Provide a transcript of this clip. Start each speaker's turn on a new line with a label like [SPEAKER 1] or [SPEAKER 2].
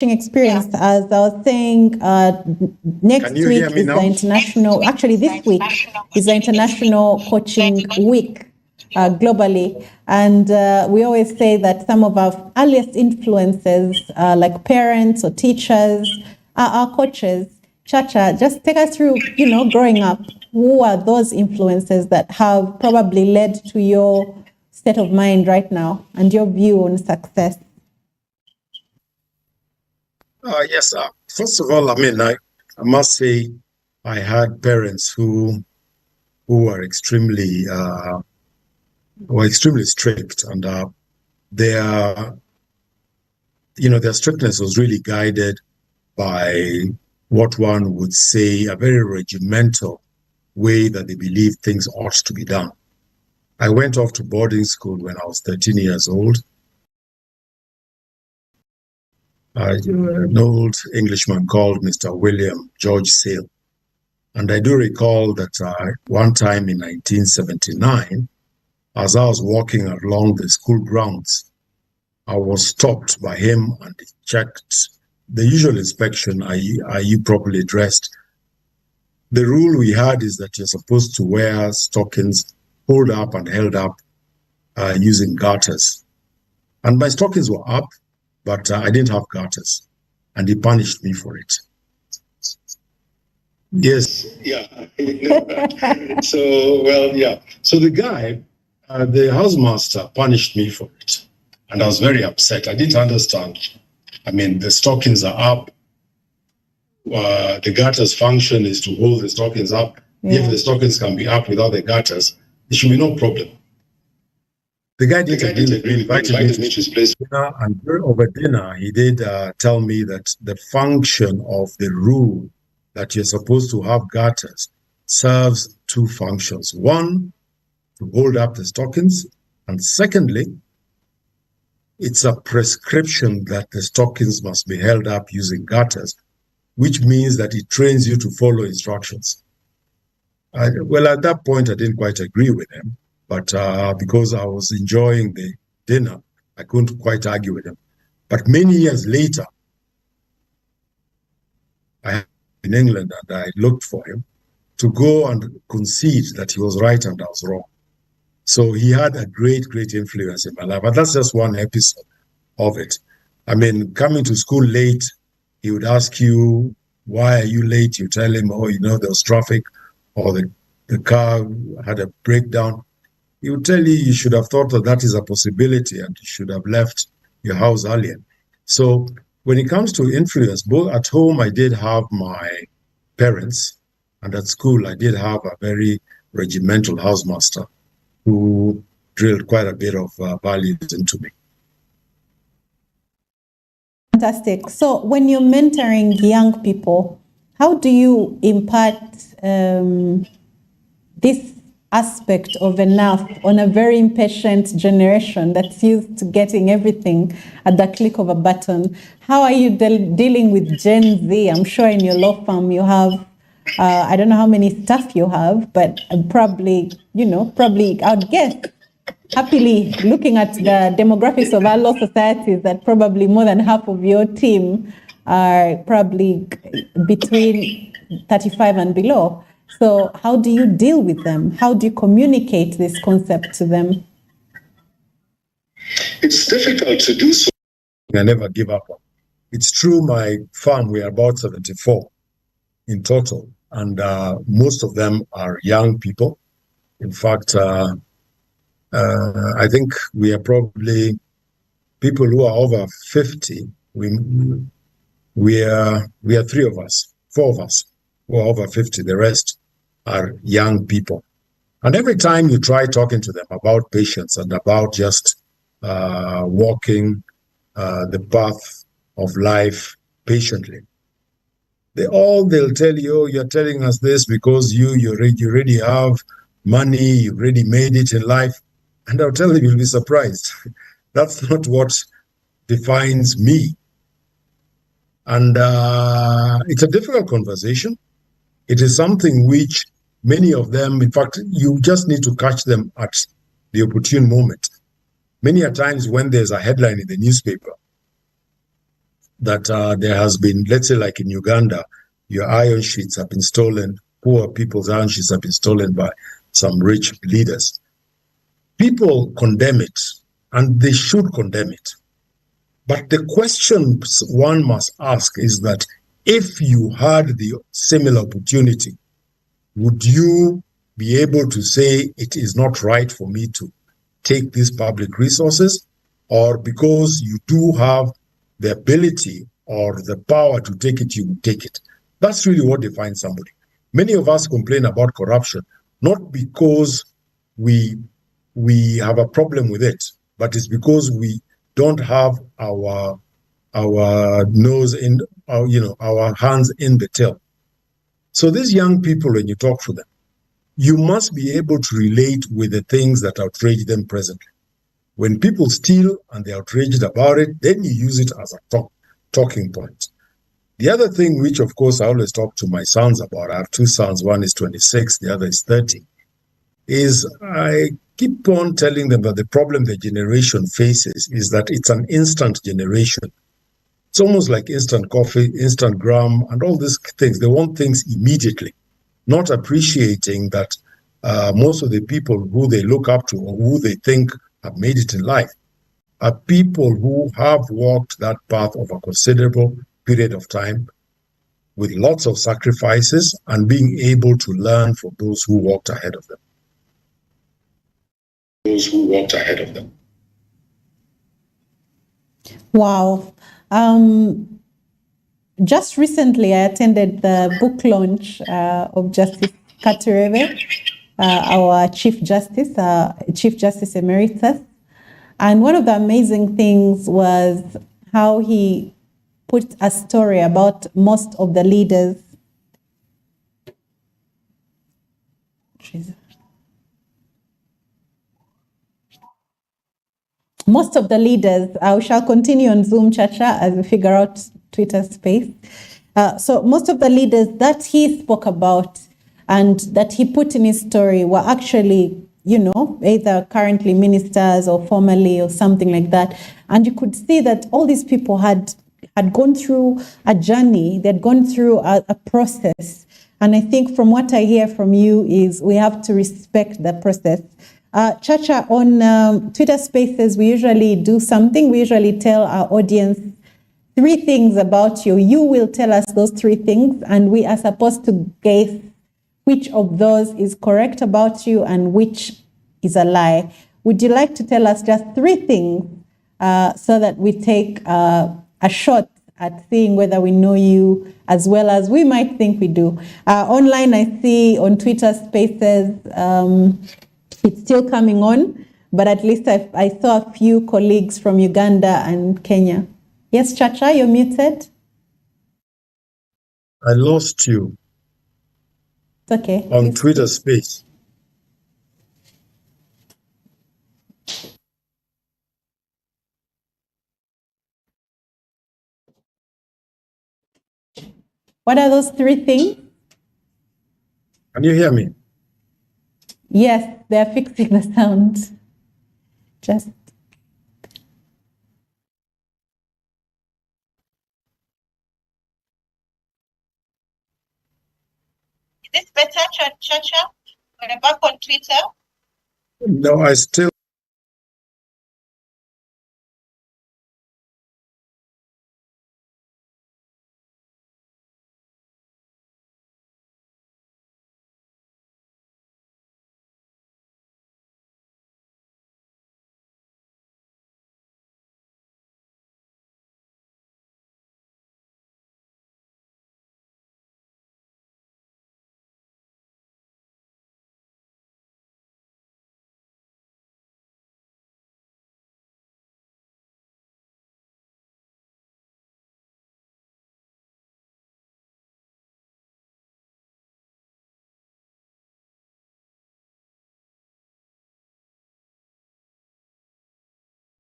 [SPEAKER 1] experience, as I was saying, next week is the international, actually this week is the International Coaching Week globally. And we always say that some of our earliest influences, like parents or teachers, are our coaches. Chacha, just take us through, growing up, who are those influences that have probably led to your state of mind right now and your view on success?
[SPEAKER 2] Yes, first of all, I must say I had parents who were extremely strict, and their strictness was really guided by what one would say a very regimental way that they believed things ought to be done. I went off to boarding school when I was 13 years old. An old Englishman called Mr. William George Sale. And I do recall that one time in 1979, as I was walking along the school grounds, I was stopped by him and he checked the usual inspection, are you properly dressed? The rule we had is that you're supposed to wear stockings pulled up and held up using garters. And my stockings were up, but I didn't have garters, and he punished me for it. Yes, yeah. So the guy, the housemaster, punished me for it, and I was very upset. I didn't understand. The stockings are up. The garters function is to hold the stockings up. Yeah. If the stockings can be up without the garters, there should be no problem. The guy didn't agree. He invited me to his place. And over dinner, he did tell me that the function of the rule that you're supposed to have garters serves two functions. One, to hold up the stockings. And secondly, it's a prescription that the stockings must be held up using garters, which means that it trains you to follow instructions. At that point, I didn't quite agree with him. But because I was enjoying the dinner, I couldn't quite argue with him. But many years later, I was in England and I looked for him to go and concede that he was right and I was wrong. So he had a great, great influence in my life. But that's just one episode of it. Coming to school late, he would ask you, why are you late? You tell him, there was traffic or the car had a breakdown. He would tell you should have thought that is a possibility and you should have left your house earlier. So when it comes to influence, both at home, I did have my parents, and at school, I did have a very regimental housemaster who drilled quite a bit of values into me.
[SPEAKER 1] Fantastic. So when you're mentoring young people, how do you impart this aspect of enough on a very impatient generation that's used to getting everything at the click of a button? How are you dealing with Gen Z? I'm sure in your law firm you have, I don't know how many staff you have, but probably, I'd guess, happily looking at the demographics of our law societies, that probably more than half of your team are probably between 35 and below. So how do you deal with them? How do you communicate this concept to them?
[SPEAKER 2] It's difficult to do so. I never give up. It's true, my firm, we are about 74 in total, and most of them are young people. In fact, I think we are probably people who are over 50. We are four of us who are over 50. The rest are young people. And every time you try talking to them about patience and about just walking the path of life patiently, they'll tell you, you're telling us this because you already have money, you already made it in life. And I'll tell them, you'll be surprised. That's not what defines me. And it's a difficult conversation. It is something which many of them, in fact, you just need to catch them at the opportune moment. Many a times when there's a headline in the newspaper that there has been, let's say like in Uganda, your iron sheets have been stolen, poor people's iron sheets have been stolen by some rich leaders. People condemn it, and they should condemn it. But the question one must ask is that if you had the similar opportunity, would you be able to say it is not right for me to take these public resources? Or because you do have the ability or the power to take it, you will take it? That's really what defines somebody. Many of us complain about corruption, not because we have a problem with it, but it's because we don't have our nose in our hands in the till. So these young people, when you talk to them, you must be able to relate with the things that outrage them presently. When people steal and they're outraged about it, then you use it as a talking point. The other thing, which of course I always talk to my sons about, I have two sons, one is 26, the other is 30, is I keep on telling them that the problem the generation faces is that it's an instant generation. It's almost like instant coffee, instant gram, and all these things. They want things immediately, not appreciating that most of the people who they look up to or who they think have made it in life are people who have walked that path of a considerable period of time with lots of sacrifices and being able to learn from those who walked ahead of them.
[SPEAKER 1] Wow. Just recently, I attended the book launch of Justice Katurebe, our Chief Justice Emeritus. And one of the amazing things was how he put a story about most of the leaders. Most of the leaders, we shall continue on Zoom, Chacha, as we figure out Twitter space. So most of the leaders that he spoke about and that he put in his story were actually, either currently ministers or formerly or something like that. And you could see that all these people had gone through a journey, they'd gone through a process. And I think from what I hear from you is we have to respect the process. Chacha, on Twitter Spaces, we usually do something. We usually tell our audience 3 things about you. You will tell us those 3 things, and we are supposed to guess which of those is correct about you and which is a lie. Would you like to tell us just 3 things so that we take a shot at seeing whether we know you as well as we might think we do? Online, I see on Twitter Spaces, it's still coming on, but at least I saw a few colleagues from Uganda and Kenya. Yes, Chacha, you're muted.
[SPEAKER 2] I lost you.
[SPEAKER 1] It's okay.
[SPEAKER 2] On
[SPEAKER 1] Please.
[SPEAKER 2] Twitter Space.
[SPEAKER 1] What are those 3 things?
[SPEAKER 2] Can you hear me?
[SPEAKER 1] Yes, they're fixing the sound. Just.
[SPEAKER 3] Is this better, Chacha? We're back on Twitter.
[SPEAKER 2] No, I still